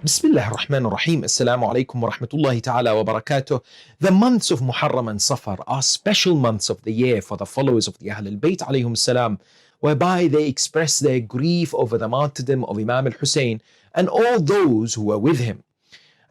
Bismillah ar-Rahman ar-Rahim. Assalamu alaikum wa rahmatullahi ta'ala wa barakatuh. The months of Muharram and Safar are special months of the year for the followers of the Ahlul Bayt alayhum salam, whereby they express their grief over the martyrdom of Imam al-Hussein and all those who were with him.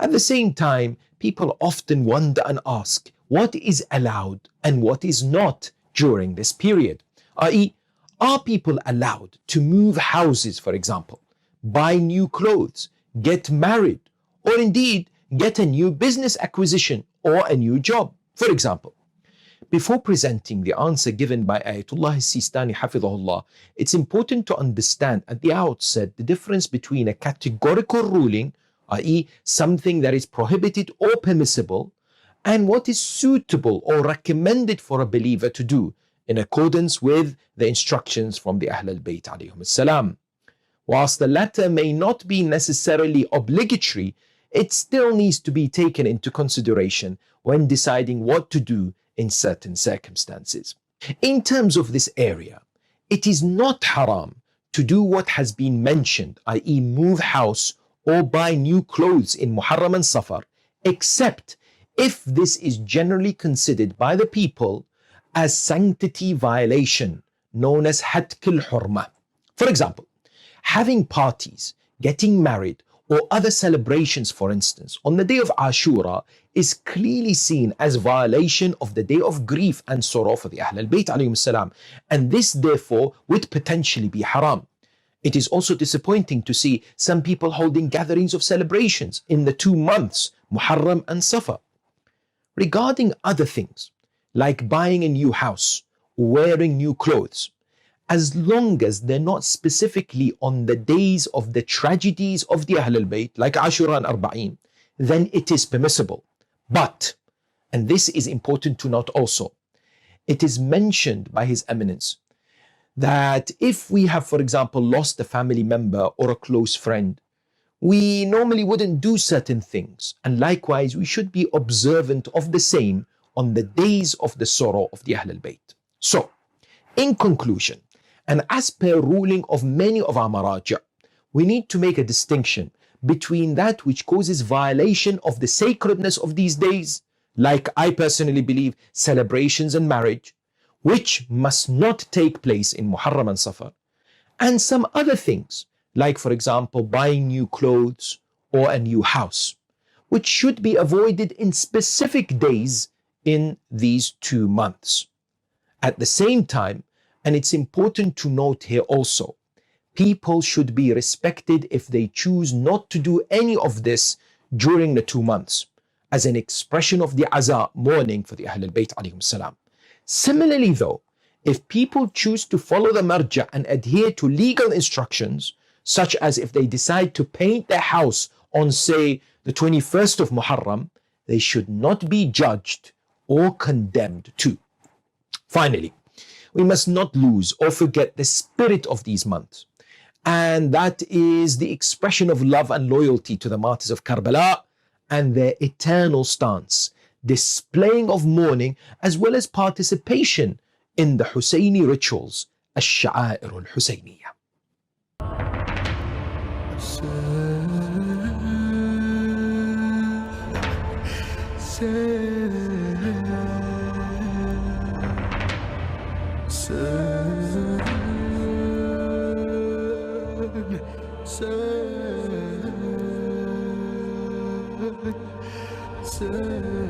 At the same time, people often wonder and ask what is allowed and what is not during this period, i.e., are people allowed to move houses, for example, buy new clothes, get married, or indeed get a new business acquisition or a new job, for example? Before presenting the answer given by Ayatollah Sistani Hafidhahullah, it's important to understand at the outset the difference between a categorical ruling, i.e. something that is prohibited or permissible, and what is suitable or recommended for a believer to do in accordance with the instructions from the Ahlul Bayt alayhum salam. Whilst the latter may not be necessarily obligatory, it still needs to be taken into consideration when deciding what to do in certain circumstances. In terms of this area, it is not haram to do what has been mentioned, i.e. move house or buy new clothes in Muharram and Safar, except if this is generally considered by the people as sanctity violation, known as Hatkul Hurma. For example, having parties, getting married, or other celebrations, for instance, on the day of Ashura is clearly seen as violation of the day of grief and sorrow for the Ahlul Bayt alayhim salam, and this therefore would potentially be haram. It is also disappointing to see some people holding gatherings of celebrations in the 2 months, Muharram and Safar. Regarding other things, like buying a new house, or wearing new clothes, as long as they're not specifically on the days of the tragedies of the Ahlul Bayt, like Ashura and Arba'in, then it is permissible. But, and this is important to note also, it is mentioned by His Eminence that if we have, for example, lost a family member or a close friend, we normally wouldn't do certain things, and likewise we should be observant of the same on the days of the sorrow of the Ahlul Bayt. So, in conclusion, and as per ruling of many of our maraja, we need to make a distinction between that which causes violation of the sacredness of these days, like I personally believe celebrations and marriage, which must not take place in Muharram and Safar, and some other things, like for example buying new clothes or a new house, which should be avoided in specific days in these 2 months. At the same time, and it's important to note here also, people should be respected if they choose not to do any of this during the 2 months, as an expression of the aza, mourning for the Ahlul Bayt alayhim salam. Similarly though, if people choose to follow the marja and adhere to legal instructions, such as if they decide to paint their house on, say, the 21st of Muharram, they should not be judged or condemned too. Finally, we must not lose or forget the spirit of these months, and that is the expression of love and loyalty to the martyrs of Karbala and their eternal stance, displaying of mourning as well as participation in the Husseini rituals, الشعائر الحسينية. Say